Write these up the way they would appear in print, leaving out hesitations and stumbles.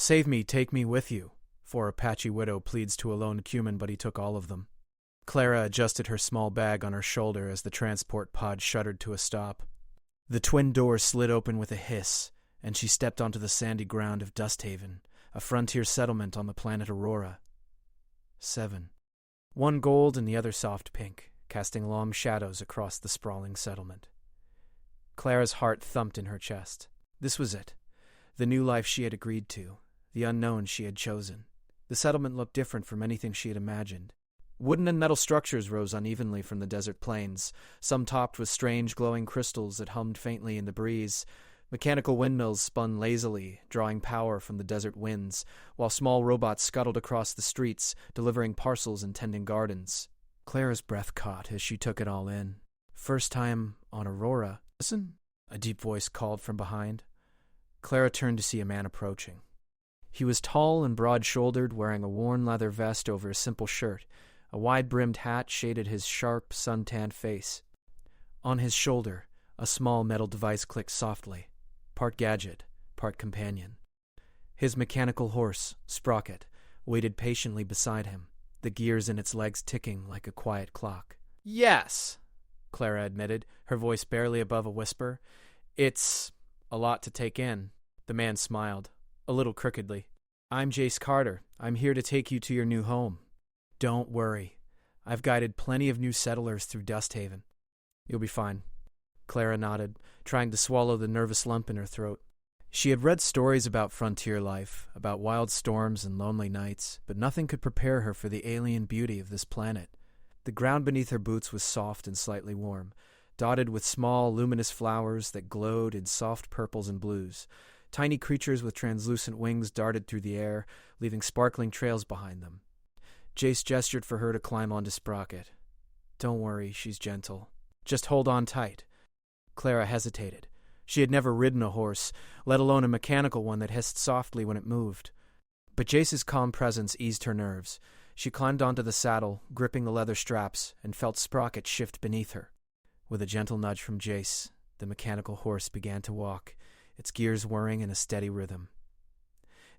Save me, take me with you. 4 Apache widow pleads to a lone Cuman, but he took all of them. Clara adjusted her small bag on her shoulder as the transport pod shuddered to a stop. The twin doors slid open with a hiss, and she stepped onto the sandy ground of Dusthaven, a frontier settlement on the planet Aurora. 7. One gold and the other soft pink, casting long shadows across the sprawling settlement. Clara's heart thumped in her chest. This was it. The new life she had agreed to, the unknown she had chosen. The settlement looked different from anything she had imagined. Wooden and metal structures rose unevenly from the desert plains, some topped with strange glowing crystals that hummed faintly in the breeze. Mechanical windmills spun lazily, drawing power from the desert winds, while small robots scuttled across the streets, delivering parcels and tending gardens. Clara's breath caught as she took it all in. First time on Aurora. Listen, a deep voice called from behind. Clara turned to see a man approaching. He was tall and broad-shouldered, wearing a worn leather vest over a simple shirt. A wide-brimmed hat shaded his sharp, sun-tanned face. On his shoulder, a small metal device clicked softly, part gadget, part companion. His mechanical horse, Sprocket, waited patiently beside him, the gears in its legs ticking like a quiet clock. "Yes," Clara admitted, her voice barely above a whisper. "It's a lot to take in." The man smiled, a little crookedly. "I'm Jace Carter. I'm here to take you to your new home. Don't worry. I've guided plenty of new settlers through Dusthaven. You'll be fine." Clara nodded, trying to swallow the nervous lump in her throat. She had read stories about frontier life, about wild storms and lonely nights, but nothing could prepare her for the alien beauty of this planet. The ground beneath her boots was soft and slightly warm, dotted with small, luminous flowers that glowed in soft purples and blues. Tiny creatures with translucent wings darted through the air, leaving sparkling trails behind them. Jace gestured for her to climb onto Sprocket. "Don't worry, she's gentle. Just hold on tight." Clara hesitated. She had never ridden a horse, let alone a mechanical one that hissed softly when it moved. But Jace's calm presence eased her nerves. She climbed onto the saddle, gripping the leather straps, and felt Sprocket shift beneath her. With a gentle nudge from Jace, the mechanical horse began to walk, its gears whirring in a steady rhythm.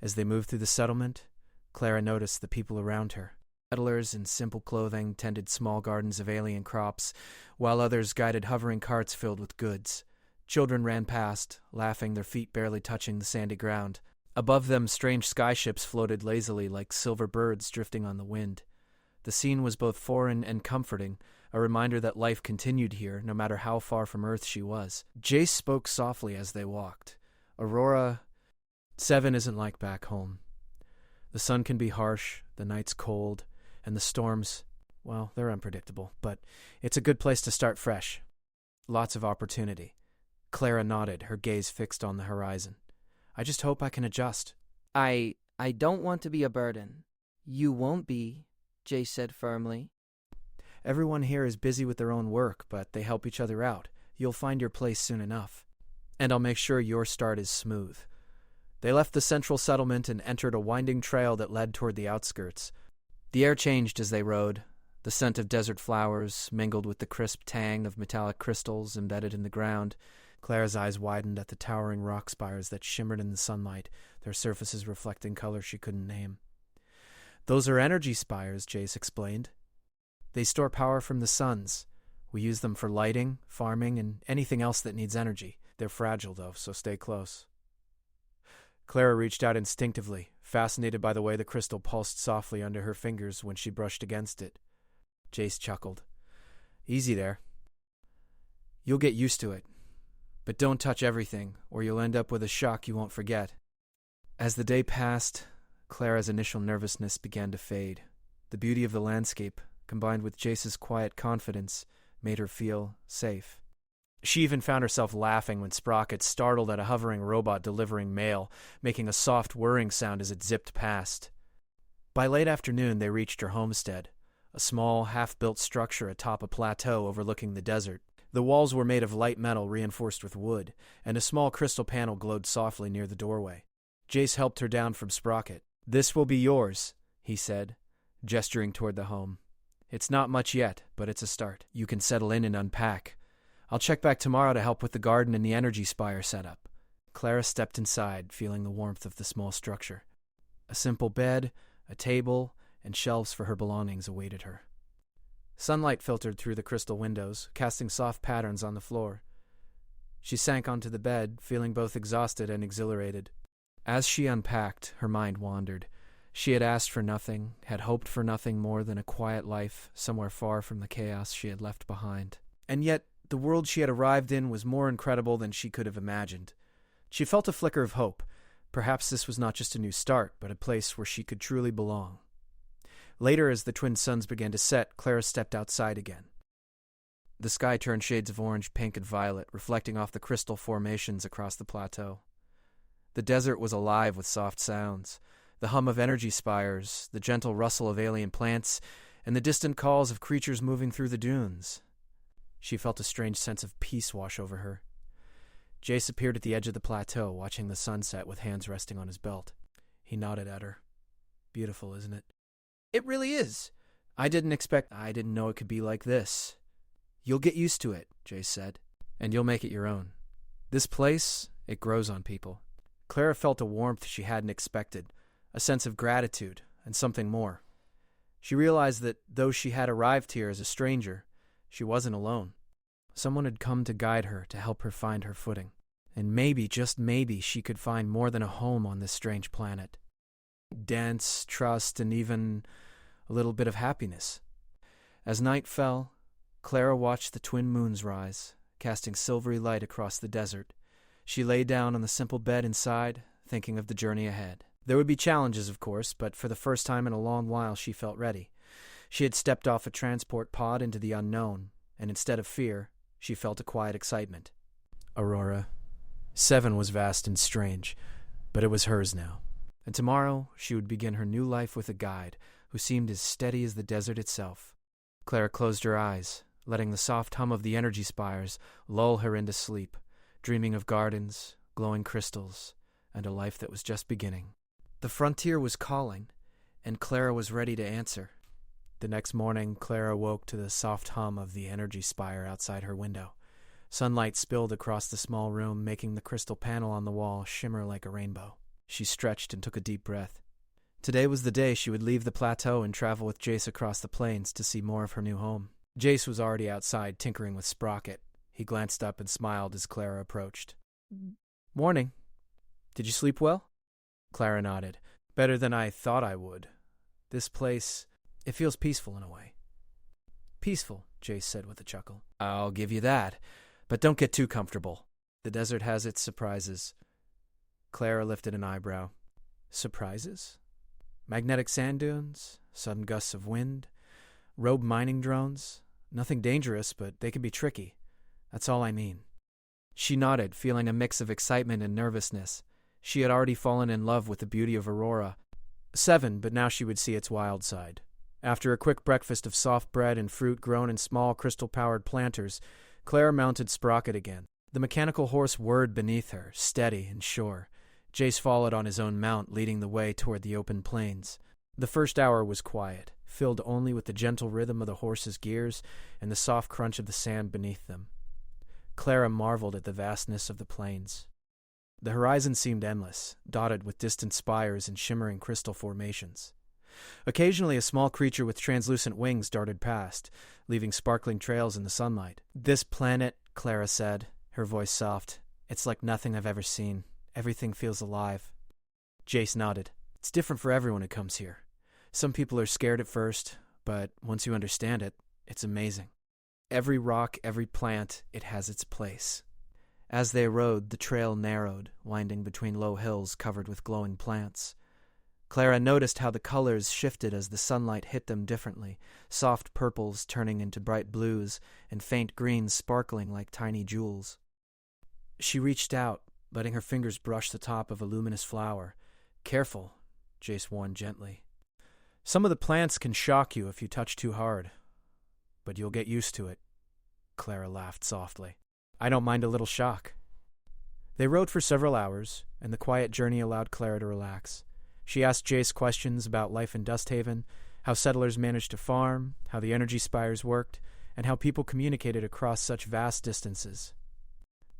As they moved through the settlement, Clara noticed the people around her. Settlers in simple clothing tended small gardens of alien crops, while others guided hovering carts filled with goods. Children ran past, laughing, their feet barely touching the sandy ground. Above them, strange skyships floated lazily like silver birds drifting on the wind. The scene was both foreign and comforting, a reminder that life continued here, no matter how far from Earth she was. Jace spoke softly as they walked. "Aurora 7 isn't like back home. The sun can be harsh, the nights cold, and the storms, well, they're unpredictable, but it's a good place to start fresh. Lots of opportunity." Clara nodded, her gaze fixed on the horizon. "I just hope I can adjust." I don't want to be a burden." "You won't be," Jace said firmly. "Everyone here is busy with their own work, but they help each other out. You'll find your place soon enough. And I'll make sure your start is smooth." They left the central settlement and entered a winding trail that led toward the outskirts. The air changed as they rode. The scent of desert flowers mingled with the crisp tang of metallic crystals embedded in the ground. Clara's eyes widened at the towering rock spires that shimmered in the sunlight, their surfaces reflecting colors she couldn't name. "Those are energy spires," Jace explained. "They store power from the suns. We use them for lighting, farming, and anything else that needs energy. They're fragile, though, so stay close." Clara reached out instinctively, fascinated by the way the crystal pulsed softly under her fingers when she brushed against it. Jace chuckled. "Easy there. You'll get used to it. But don't touch everything, or you'll end up with a shock you won't forget." As the day passed, Clara's initial nervousness began to fade. The beauty of the landscape, combined with Jace's quiet confidence, made her feel safe. She even found herself laughing when Sprocket startled at a hovering robot delivering mail, making a soft whirring sound as it zipped past. By late afternoon, they reached her homestead, a small, half-built structure atop a plateau overlooking the desert. The walls were made of light metal reinforced with wood, and a small crystal panel glowed softly near the doorway. Jace helped her down from Sprocket. "This will be yours," he said, gesturing toward the home. "It's not much yet, but it's a start. You can settle in and unpack. I'll check back tomorrow to help with the garden and the energy spire setup." Clara stepped inside, feeling the warmth of the small structure. A simple bed, a table, and shelves for her belongings awaited her. Sunlight filtered through the crystal windows, casting soft patterns on the floor. She sank onto the bed, feeling both exhausted and exhilarated. As she unpacked, her mind wandered. She had asked for nothing, had hoped for nothing more than a quiet life somewhere far from the chaos she had left behind. And yet, the world she had arrived in was more incredible than she could have imagined. She felt a flicker of hope. Perhaps this was not just a new start, but a place where she could truly belong. Later, as the twin suns began to set, Clara stepped outside again. The sky turned shades of orange, pink, and violet, reflecting off the crystal formations across the plateau. The desert was alive with soft sounds, the hum of energy spires, the gentle rustle of alien plants, and the distant calls of creatures moving through the dunes. She felt a strange sense of peace wash over her. Jace appeared at the edge of the plateau, watching the sunset with hands resting on his belt. He nodded at her. Beautiful, isn't it? It really is. I didn't know it could be like this. You'll get used to it, Jace said, and you'll make it your own. This place, it grows on people. Clara felt a warmth she hadn't expected, a sense of gratitude, and something more. She realized that though she had arrived here as a stranger, she wasn't alone. Someone had come to guide her, to help her find her footing. And maybe, just maybe, she could find more than a home on this strange planet. Dance, trust, and even a little bit of happiness. As night fell, Clara watched the twin moons rise, casting silvery light across the desert. She lay down on the simple bed inside, thinking of the journey ahead. There would be challenges, of course, but for the first time in a long while she felt ready. She had stepped off a transport pod into the unknown, and instead of fear, she felt a quiet excitement. Aurora. 7 was vast and strange, but it was hers now. And tomorrow she would begin her new life with a guide who seemed as steady as the desert itself. Clara closed her eyes, letting the soft hum of the energy spires lull her into sleep, dreaming of gardens, glowing crystals, and a life that was just beginning. The frontier was calling, and Clara was ready to answer. The next morning, Clara woke to the soft hum of the energy spire outside her window. Sunlight spilled across the small room, making the crystal panel on the wall shimmer like a rainbow. She stretched and took a deep breath. Today was the day she would leave the plateau and travel with Jace across the plains to see more of her new home. Jace was already outside tinkering with Sprocket. He glanced up and smiled as Clara approached. "Morning. Did you sleep well?" Clara nodded. "Better than I thought I would. This place, it feels peaceful in a way." "Peaceful," Jace said with a chuckle. "I'll give you that. But don't get too comfortable. The desert has its surprises." Clara lifted an eyebrow. "Surprises? Magnetic sand dunes? Sudden gusts of wind? Rogue mining drones? Nothing dangerous, but they can be tricky. That's all I mean." She nodded, feeling a mix of excitement and nervousness. She had already fallen in love with the beauty of Aurora. 7, but now she would see its wild side. After a quick breakfast of soft bread and fruit grown in small crystal-powered planters, Clara mounted Sprocket again. The mechanical horse whirred beneath her, steady and sure. Jace followed on his own mount, leading the way toward the open plains. The first hour was quiet, filled only with the gentle rhythm of the horse's gears and the soft crunch of the sand beneath them. Clara marveled at the vastness of the plains. The horizon seemed endless, dotted with distant spires and shimmering crystal formations. Occasionally a small creature with translucent wings darted past, leaving sparkling trails in the sunlight. "This planet," Clara said, her voice soft, "it's like nothing I've ever seen. Everything feels alive." Jace nodded. "It's different for everyone who comes here. Some people are scared at first, but once you understand it, it's amazing. Every rock, every plant, it has its place." As they rode, the trail narrowed, winding between low hills covered with glowing plants. Clara noticed how the colors shifted as the sunlight hit them differently, soft purples turning into bright blues, and faint greens sparkling like tiny jewels. She reached out, letting her fingers brush the top of a luminous flower. "Careful," Jace warned gently. "Some of the plants can shock you if you touch too hard, but you'll get used to it." Clara laughed softly. "I don't mind a little shock." They rode for several hours, and the quiet journey allowed Clara to relax. She asked Jace questions about life in Dusthaven, how settlers managed to farm, how the energy spires worked, and how people communicated across such vast distances.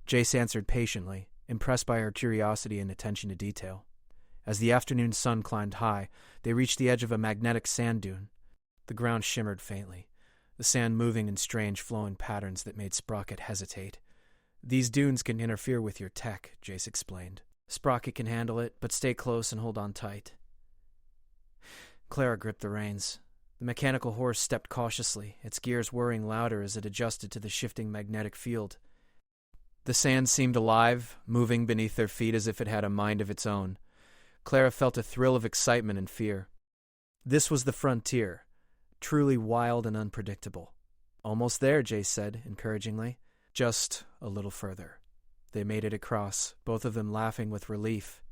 Jace answered patiently, impressed by her curiosity and attention to detail. As the afternoon sun climbed high, they reached the edge of a magnetic sand dune. The ground shimmered faintly, the sand moving in strange flowing patterns that made Sprocket hesitate. "These dunes can interfere with your tech," Jace explained. "Sprocket can handle it, but stay close and hold on tight." Clara gripped the reins. The mechanical horse stepped cautiously, its gears whirring louder as it adjusted to the shifting magnetic field. The sand seemed alive, moving beneath their feet as if it had a mind of its own. Clara felt a thrill of excitement and fear. This was the frontier, truly wild and unpredictable. "Almost there," Jace said, encouragingly. "Just a little further." They made it across, both of them laughing with relief.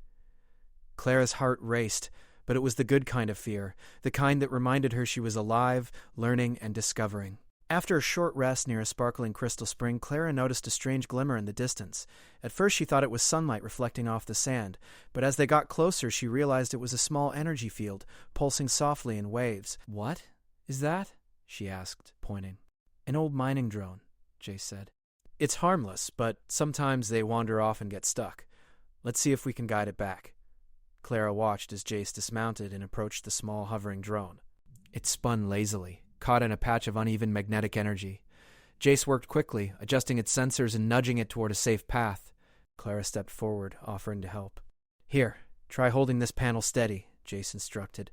Clara's heart raced, but it was the good kind of fear, the kind that reminded her she was alive, learning, and discovering. After a short rest near a sparkling crystal spring, Clara noticed a strange glimmer in the distance. At first she thought it was sunlight reflecting off the sand, but as they got closer she realized it was a small energy field, pulsing softly in waves. "What is that?" she asked, pointing. "An old mining drone," Jace said. "It's harmless, but sometimes they wander off and get stuck. Let's see if we can guide it back." Clara watched as Jace dismounted and approached the small hovering drone. It spun lazily, caught in a patch of uneven magnetic energy. Jace worked quickly, adjusting its sensors and nudging it toward a safe path. Clara stepped forward, offering to help. "Here, try holding this panel steady," Jace instructed.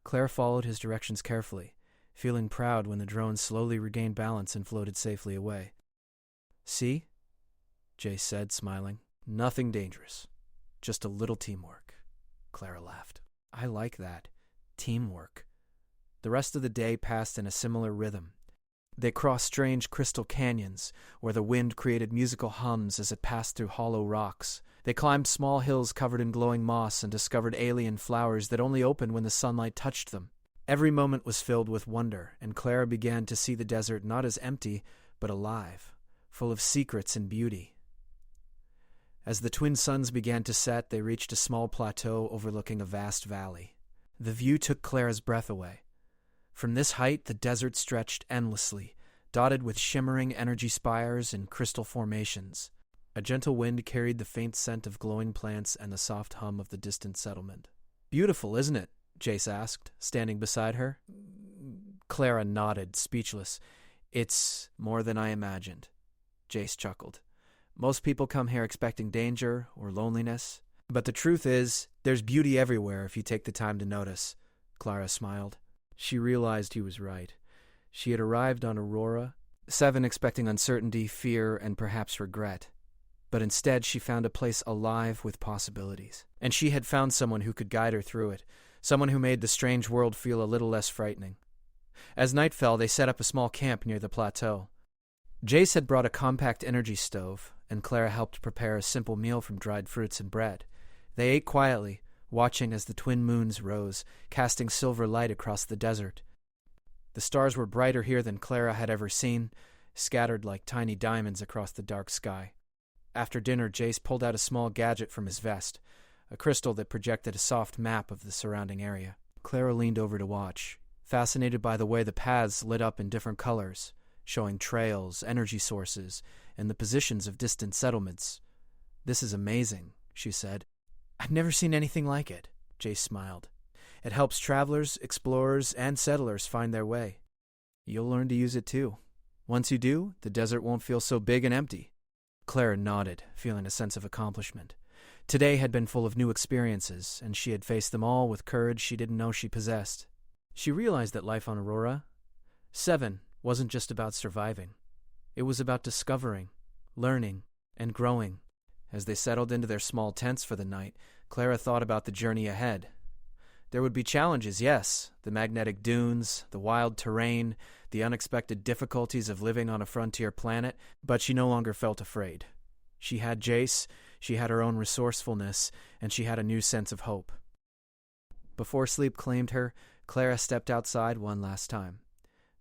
Clara followed his directions carefully, feeling proud when the drone slowly regained balance and floated safely away. "See?" Jace said, smiling. "Nothing dangerous. Just a little teamwork." Clara laughed. "I like that. Teamwork." The rest of the day passed in a similar rhythm. They crossed strange crystal canyons, where the wind created musical hums as it passed through hollow rocks. They climbed small hills covered in glowing moss and discovered alien flowers that only opened when the sunlight touched them. Every moment was filled with wonder, and Clara began to see the desert not as empty, but alive, full of secrets and beauty. As the twin suns began to set, they reached a small plateau overlooking a vast valley. The view took Clara's breath away. From this height, the desert stretched endlessly, dotted with shimmering energy spires and crystal formations. A gentle wind carried the faint scent of glowing plants and the soft hum of the distant settlement. "Beautiful, isn't it?" Jace asked, standing beside her. Clara nodded, speechless. "It's more than I imagined," Jace chuckled. "Most people come here expecting danger or loneliness. But the truth is, there's beauty everywhere if you take the time to notice." Clara smiled. She realized he was right. She had arrived on Aurora, 7 expecting uncertainty, fear, and perhaps regret. But instead she found a place alive with possibilities. And she had found someone who could guide her through it, someone who made the strange world feel a little less frightening. As night fell, they set up a small camp near the plateau. Jace had brought a compact energy stove, and Clara helped prepare a simple meal from dried fruits and bread. They ate quietly, watching as the twin moons rose, casting silver light across the desert. The stars were brighter here than Clara had ever seen, scattered like tiny diamonds across the dark sky. After dinner, Jace pulled out a small gadget from his vest, a crystal that projected a soft map of the surrounding area. Clara leaned over to watch, fascinated by the way the paths lit up in different colors, showing trails, energy sources, and the positions of distant settlements. "This is amazing," she said. "I've never seen anything like it," Jace smiled. "It helps travelers, explorers, and settlers find their way. You'll learn to use it too. Once you do, the desert won't feel so big and empty." Clara nodded, feeling a sense of accomplishment. Today had been full of new experiences, and she had faced them all with courage she didn't know she possessed. She realized that life on Aurora 7 wasn't just about surviving. It was about discovering, learning, and growing. As they settled into their small tents for the night, Clara thought about the journey ahead. There would be challenges, yes, the magnetic dunes, the wild terrain, the unexpected difficulties of living on a frontier planet, but she no longer felt afraid. She had Jace, she had her own resourcefulness, and she had a new sense of hope. Before sleep claimed her, Clara stepped outside one last time.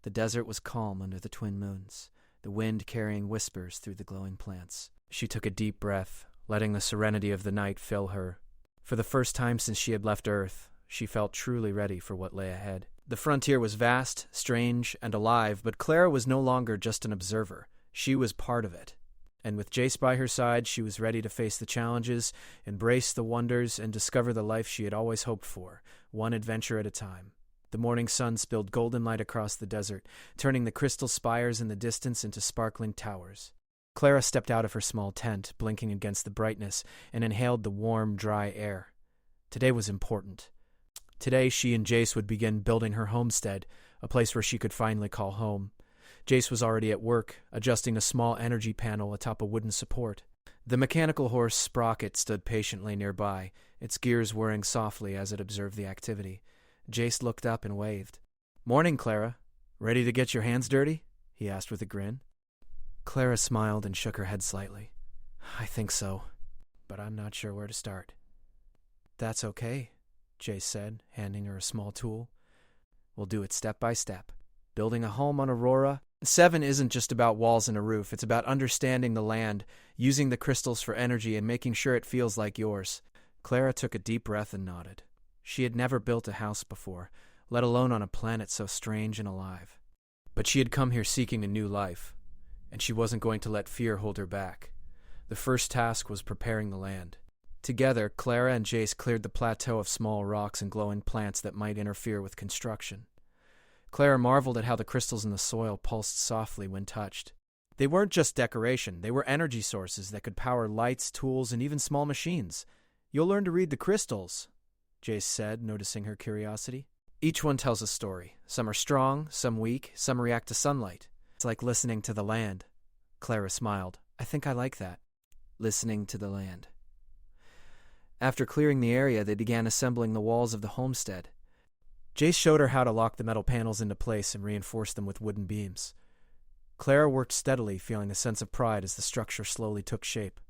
The desert was calm under the twin moons, the wind carrying whispers through the glowing plants. She took a deep breath, letting the serenity of the night fill her. For the first time since she had left Earth, she felt truly ready for what lay ahead. The frontier was vast, strange, and alive, but Clara was no longer just an observer. She was part of it. And with Jace by her side, she was ready to face the challenges, embrace the wonders, and discover the life she had always hoped for, one adventure at a time. The morning sun spilled golden light across the desert, turning the crystal spires in the distance into sparkling towers. Clara stepped out of her small tent, blinking against the brightness, and inhaled the warm, dry air. Today was important. Today, she and Jace would begin building her homestead, a place where she could finally call home. Jace was already at work, adjusting a small energy panel atop a wooden support. The mechanical horse Sprocket stood patiently nearby, its gears whirring softly as it observed the activity. Jace looked up and waved. "Morning, Clara. Ready to get your hands dirty?" he asked with a grin. Clara smiled and shook her head slightly. "I think so, but I'm not sure where to start." "That's okay," Jace said, handing her a small tool. "We'll do it step by step. Building a home on Aurora. 7 isn't just about walls and a roof. It's about understanding the land, using the crystals for energy, and making sure it feels like yours." Clara took a deep breath and nodded. She had never built a house before, let alone on a planet so strange and alive. But she had come here seeking a new life, and she wasn't going to let fear hold her back. The first task was preparing the land. Together, Clara and Jace cleared the plateau of small rocks and glowing plants that might interfere with construction. Clara marveled at how the crystals in the soil pulsed softly when touched. They weren't just decoration, they were energy sources that could power lights, tools, and even small machines. "You'll learn to read the crystals," Jace said, noticing her curiosity. "Each one tells a story. Some are strong, some weak, some react to sunlight. It's like listening to the land." Clara smiled. "I think I like that. Listening to the land." After clearing the area, they began assembling the walls of the homestead. Jace showed her how to lock the metal panels into place and reinforce them with wooden beams. Clara worked steadily, feeling a sense of pride as the structure slowly took shape.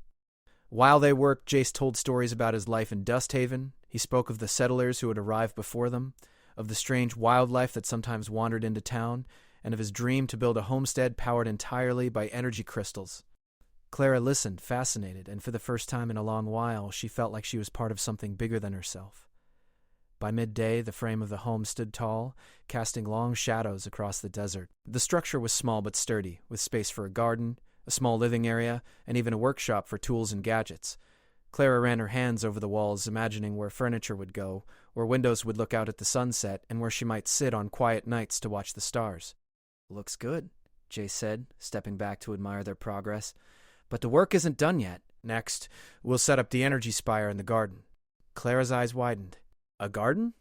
While they worked, Jace told stories about his life in Dust Haven. He spoke of the settlers who had arrived before them, of the strange wildlife that sometimes wandered into town, and of his dream to build a homestead powered entirely by energy crystals. Clara listened, fascinated, and for the first time in a long while, she felt like she was part of something bigger than herself. By midday, the frame of the home stood tall, casting long shadows across the desert. The structure was small but sturdy, with space for a garden, a small living area, and even a workshop for tools and gadgets. Clara ran her hands over the walls, imagining where furniture would go, where windows would look out at the sunset, and where she might sit on quiet nights to watch the stars. "Looks good," Jace said, stepping back to admire their progress. "But the work isn't done yet. Next, we'll set up the energy spire in the garden." Clara's eyes widened. "A garden?"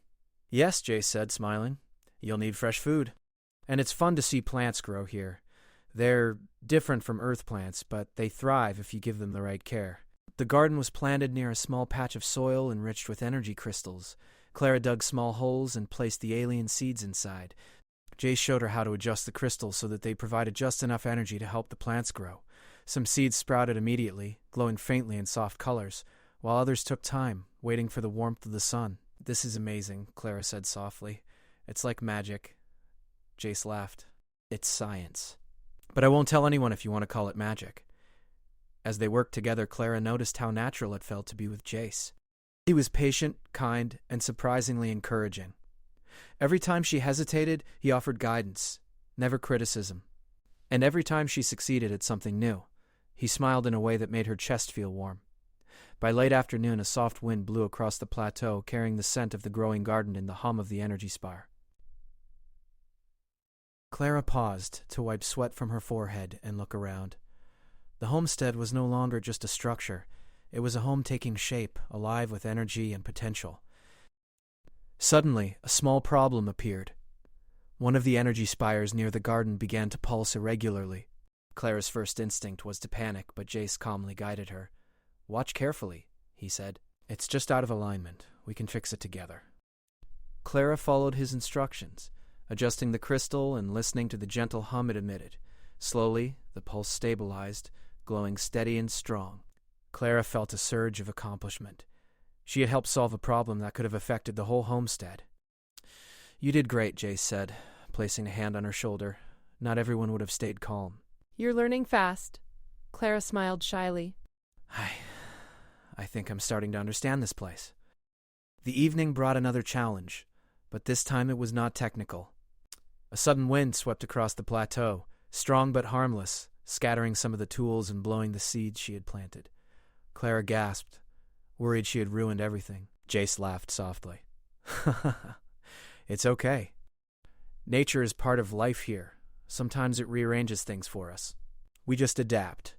"Yes," Jace said, smiling. "You'll need fresh food. And it's fun to see plants grow here. They're different from Earth plants, but they thrive if you give them the right care." The garden was planted near a small patch of soil enriched with energy crystals. Clara dug small holes and placed the alien seeds inside. Jace showed her how to adjust the crystals so that they provided just enough energy to help the plants grow. Some seeds sprouted immediately, glowing faintly in soft colors, while others took time, waiting for the warmth of the sun. "This is amazing," Clara said softly. "It's like magic." Jace laughed. "It's science. But I won't tell anyone if you want to call it magic." As they worked together, Clara noticed how natural it felt to be with Jace. He was patient, kind, and surprisingly encouraging. Every time she hesitated, he offered guidance, never criticism. And every time she succeeded at something new, he smiled in a way that made her chest feel warm. By late afternoon, a soft wind blew across the plateau, carrying the scent of the growing garden and the hum of the energy spire. Clara paused to wipe sweat from her forehead and look around. The homestead was no longer just a structure. It was a home taking shape, alive with energy and potential. Suddenly, a small problem appeared. One of the energy spires near the garden began to pulse irregularly. Clara's first instinct was to panic, but Jace calmly guided her. "Watch carefully," he said. "It's just out of alignment. We can fix it together." Clara followed his instructions, adjusting the crystal and listening to the gentle hum it emitted. Slowly, the pulse stabilized, glowing steady and strong. Clara felt a surge of accomplishment. She had helped solve a problem that could have affected the whole homestead. "You did great," Jace said, placing a hand on her shoulder. Not everyone would have stayed calm. "You're learning fast." Clara smiled shyly. I think I'm starting to understand this place." The evening brought another challenge, but this time it was not technical. A sudden wind swept across the plateau, strong but harmless, scattering some of the tools and blowing the seeds she had planted. Clara gasped, worried she had ruined everything. Jace laughed softly. It's okay. Nature is part of life here. Sometimes it rearranges things for us. We just adapt.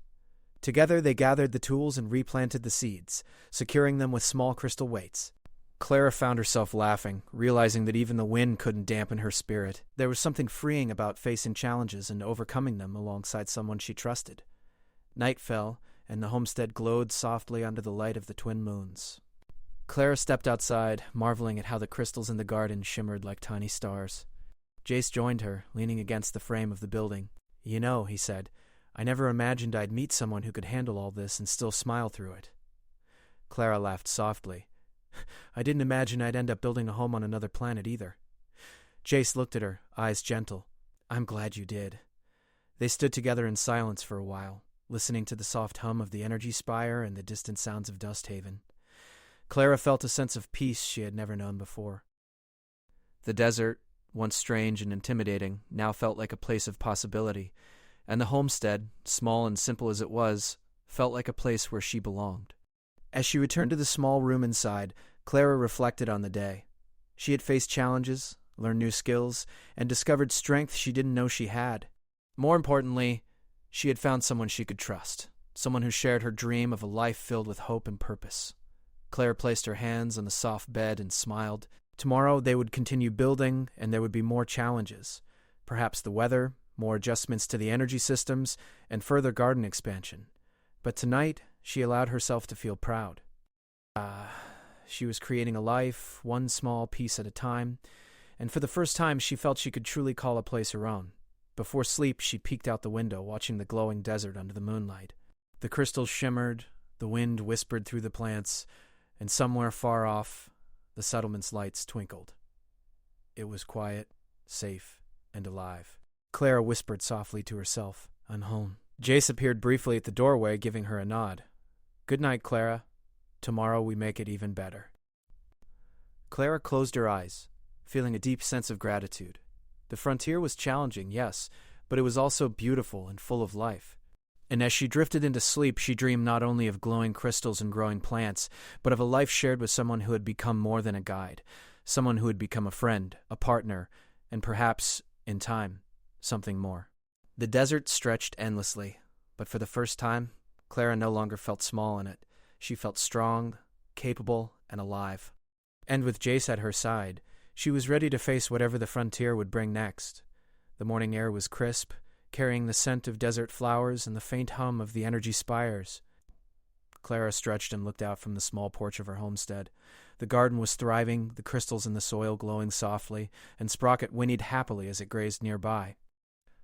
Together they gathered the tools and replanted the seeds, securing them with small crystal weights. Clara found herself laughing, realizing that even the wind couldn't dampen her spirit. There was something freeing about facing challenges and overcoming them alongside someone she trusted. Night fell, and the homestead glowed softly under the light of the twin moons. Clara stepped outside, marveling at how the crystals in the garden shimmered like tiny stars. Jace joined her, leaning against the frame of the building. "You know," he said, "I never imagined I'd meet someone who could handle all this and still smile through it." Clara laughed softly. "I didn't imagine I'd end up building a home on another planet either." Jace looked at her, eyes gentle. "I'm glad you did." They stood together in silence for a while, listening to the soft hum of the energy spire and the distant sounds of Dust Haven. Clara felt a sense of peace she had never known before. The desert, once strange and intimidating, now felt like a place of possibility, and the homestead, small and simple as it was, felt like a place where she belonged. As she returned to the small room inside, Clara reflected on the day. She had faced challenges, learned new skills, and discovered strength she didn't know she had. More importantly, she had found someone she could trust, someone who shared her dream of a life filled with hope and purpose. Claire placed her hands on the soft bed and smiled. Tomorrow they would continue building, and there would be more challenges. Perhaps the weather, more adjustments to the energy systems, and further garden expansion. But tonight, she allowed herself to feel proud. She was creating a life, one small piece at a time, and for the first time she felt she could truly call a place her own. Before sleep, she peeked out the window, watching the glowing desert under the moonlight. The crystals shimmered, the wind whispered through the plants, and somewhere far off, the settlement's lights twinkled. It was quiet, safe, and alive. Clara whispered softly to herself, "I'm home." Jace appeared briefly at the doorway, giving her a nod. "Good night, Clara. Tomorrow we make it even better." Clara closed her eyes, feeling a deep sense of gratitude. The frontier was challenging, yes, but it was also beautiful and full of life. And as she drifted into sleep, she dreamed not only of glowing crystals and growing plants, but of a life shared with someone who had become more than a guide, someone who had become a friend, a partner, and perhaps, in time, something more. The desert stretched endlessly, but for the first time, Clara no longer felt small in it. She felt strong, capable, and alive. And with Jace at her side, she was ready to face whatever the frontier would bring next. The morning air was crisp, carrying the scent of desert flowers and the faint hum of the energy spires. Clara stretched and looked out from the small porch of her homestead. The garden was thriving, the crystals in the soil glowing softly, and Sprocket whinnied happily as it grazed nearby.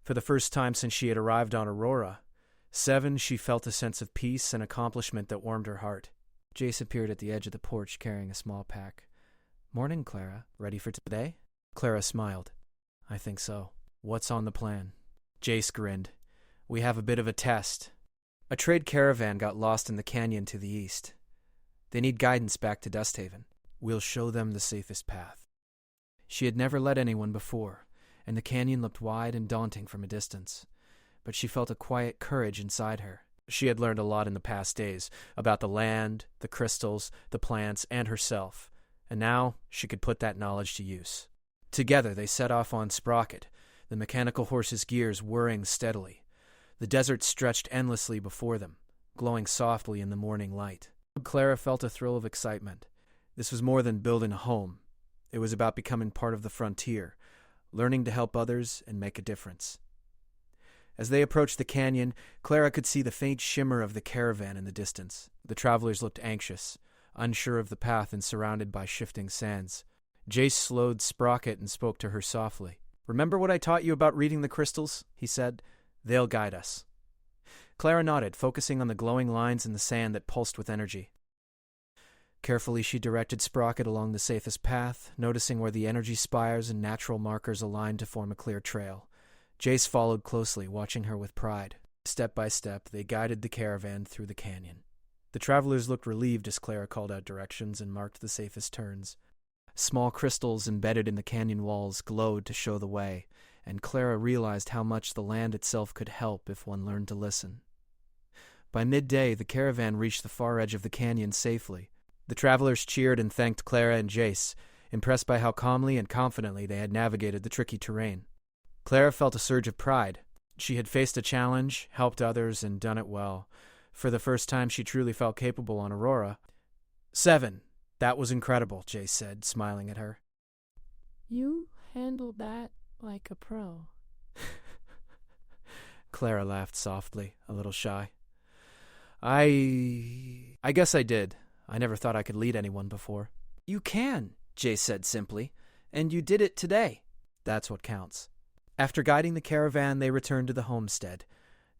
For the first time since she had arrived on Aurora, 7, she felt a sense of peace and accomplishment that warmed her heart. Jace appeared at the edge of the porch carrying a small pack. "Morning, Clara. Ready for today?" Clara smiled. "I think so. What's on the plan?" Jace grinned. "We have a bit of a test. A trade caravan got lost in the canyon to the east. They need guidance back to Dust Haven. We'll show them the safest path." She had never led anyone before, and the canyon looked wide and daunting from a distance. But she felt a quiet courage inside her. She had learned a lot in the past days, about the land, the crystals, the plants, and herself, and now she could put that knowledge to use. Together they set off on Sprocket, the mechanical horse's gears whirring steadily. The desert stretched endlessly before them, glowing softly in the morning light. Clara felt a thrill of excitement. This was more than building a home. It was about becoming part of the frontier, learning to help others and make a difference. As they approached the canyon, Clara could see the faint shimmer of the caravan in the distance. The travelers looked anxious, unsure of the path and surrounded by shifting sands. Jace slowed Sprocket and spoke to her softly. "Remember what I taught you about reading the crystals?" he said. "They'll guide us." Clara nodded, focusing on the glowing lines in the sand that pulsed with energy. Carefully she directed Sprocket along the safest path, noticing where the energy spires and natural markers aligned to form a clear trail. Jace followed closely, watching her with pride. Step by step, they guided the caravan through the canyon. The travelers looked relieved as Clara called out directions and marked the safest turns. Small crystals embedded in the canyon walls glowed to show the way, and Clara realized how much the land itself could help if one learned to listen. By midday, the caravan reached the far edge of the canyon safely. The travelers cheered and thanked Clara and Jace, impressed by how calmly and confidently they had navigated the tricky terrain. Clara felt a surge of pride. She had faced a challenge, helped others, and done it well. For the first time, she truly felt capable on Aurora. 7. That was incredible, Jace said, smiling at her. You handled that like a pro. Clara laughed softly, a little shy. I guess I did. I never thought I could lead anyone before. You can, Jace said simply, and you did it today. That's what counts. After guiding the caravan, they returned to the homestead.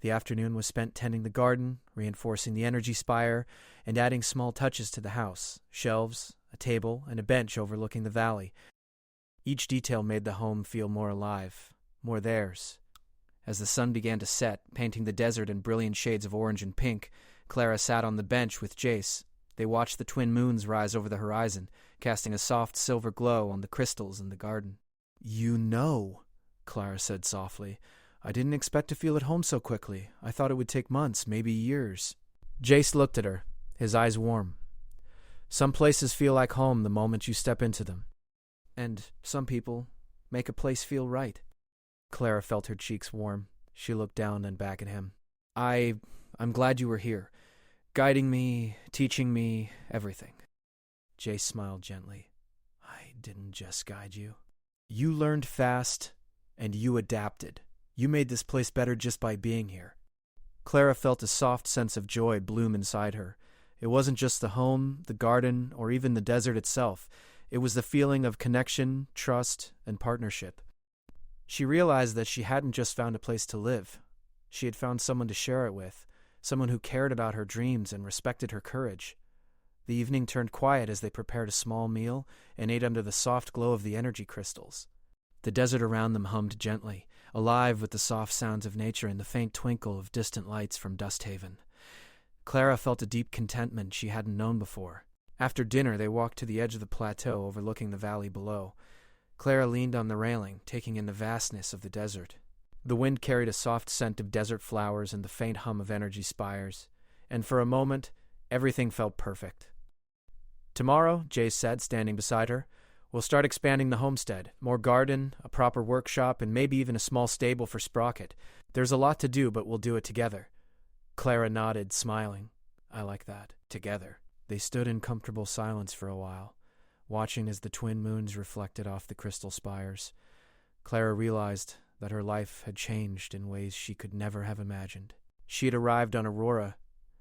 The afternoon was spent tending the garden, reinforcing the energy spire, and adding small touches to the house: shelves, a table, and a bench overlooking the valley. Each detail made the home feel more alive, more theirs. As the sun began to set, painting the desert in brilliant shades of orange and pink, Clara sat on the bench with Jace. They watched the twin moons rise over the horizon, casting a soft silver glow on the crystals in the garden. "You know," Clara said softly. "I didn't expect to feel at home so quickly. I thought it would take months, maybe years." Jace looked at her, his eyes warm. "Some places feel like home the moment you step into them. And some people make a place feel right." Clara felt her cheeks warm. She looked down and back at him. I'm glad you were here, guiding me, teaching me, everything." Jace smiled gently. "I didn't just guide you. You learned fast, and you adapted. You made this place better just by being here." Clara felt a soft sense of joy bloom inside her. It wasn't just the home, the garden, or even the desert itself. It was the feeling of connection, trust, and partnership. She realized that she hadn't just found a place to live. She had found someone to share it with, someone who cared about her dreams and respected her courage. The evening turned quiet as they prepared a small meal and ate under the soft glow of the energy crystals. The desert around them hummed gently, alive with the soft sounds of nature and the faint twinkle of distant lights from Dust Haven. Clara felt a deep contentment she hadn't known before. After dinner, they walked to the edge of the plateau overlooking the valley below. Clara leaned on the railing, taking in the vastness of the desert. The wind carried a soft scent of desert flowers and the faint hum of energy spires, and for a moment, everything felt perfect. "Tomorrow," Jace said, standing beside her, "we'll start expanding the homestead. More garden, a proper workshop, and maybe even a small stable for Sprocket. There's a lot to do, but we'll do it together." Clara nodded, smiling. "I like that. Together." They stood in comfortable silence for a while, watching as the twin moons reflected off the crystal spires. Clara realized that her life had changed in ways she could never have imagined. She had arrived on Aurora,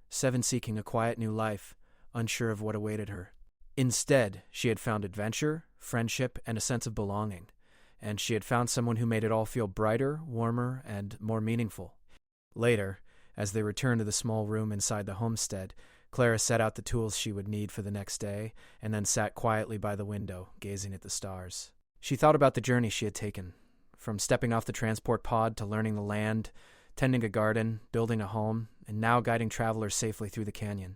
7 seeking a quiet new life, unsure of what awaited her. Instead, she had found adventure, friendship, and a sense of belonging, and she had found someone who made it all feel brighter, warmer, and more meaningful. Later, as they returned to the small room inside the homestead, Clara set out the tools she would need for the next day, and then sat quietly by the window, gazing at the stars. She thought about the journey she had taken, from stepping off the transport pod to learning the land, tending a garden, building a home, and now guiding travelers safely through the canyon.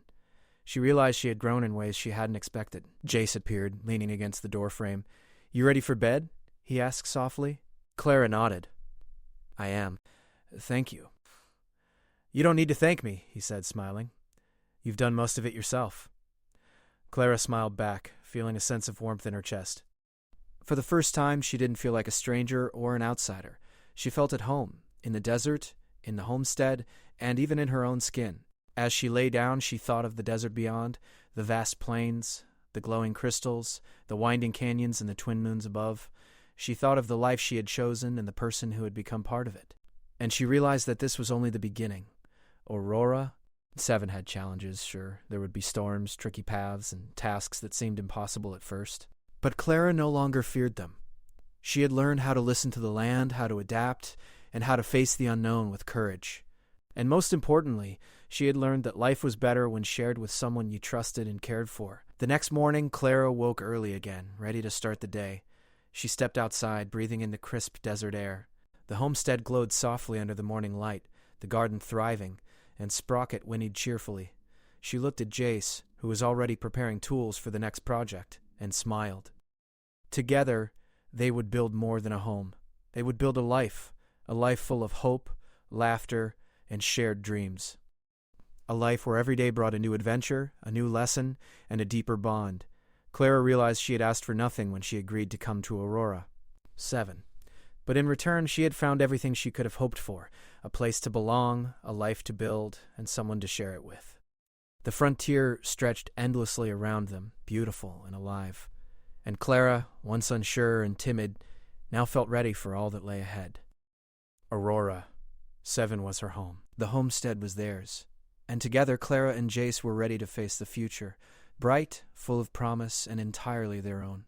She realized she had grown in ways she hadn't expected. Jace appeared, leaning against the doorframe. "You ready for bed?" he asked softly. Clara nodded. "I am. Thank you." "You don't need to thank me," he said, smiling. "You've done most of it yourself." Clara smiled back, feeling a sense of warmth in her chest. For the first time, she didn't feel like a stranger or an outsider. She felt at home, in the desert, in the homestead, and even in her own skin. As she lay down, she thought of the desert beyond, the vast plains, the glowing crystals, the winding canyons and the twin moons above. She thought of the life she had chosen and the person who had become part of it. And she realized that this was only the beginning. Aurora. 7 had challenges, sure. There would be storms, tricky paths, and tasks that seemed impossible at first. But Clara no longer feared them. She had learned how to listen to the land, how to adapt, and how to face the unknown with courage. And most importantly, she had learned that life was better when shared with someone you trusted and cared for. The next morning, Clara woke early again, ready to start the day. She stepped outside, breathing in the crisp desert air. The homestead glowed softly under the morning light, the garden thriving, and Sprocket whinnied cheerfully. She looked at Jace, who was already preparing tools for the next project, and smiled. Together, they would build more than a home. They would build a life full of hope, laughter, and shared dreams. A life where every day brought a new adventure, a new lesson, and a deeper bond. Clara realized she had asked for nothing when she agreed to come to Aurora. 7. But in return, she had found everything she could have hoped for: a place to belong, a life to build, and someone to share it with. The frontier stretched endlessly around them, beautiful and alive. And Clara, once unsure and timid, now felt ready for all that lay ahead. Aurora. 7 was her home. The homestead was theirs. And together Clara and Jace were ready to face the future, bright, full of promise, and entirely their own.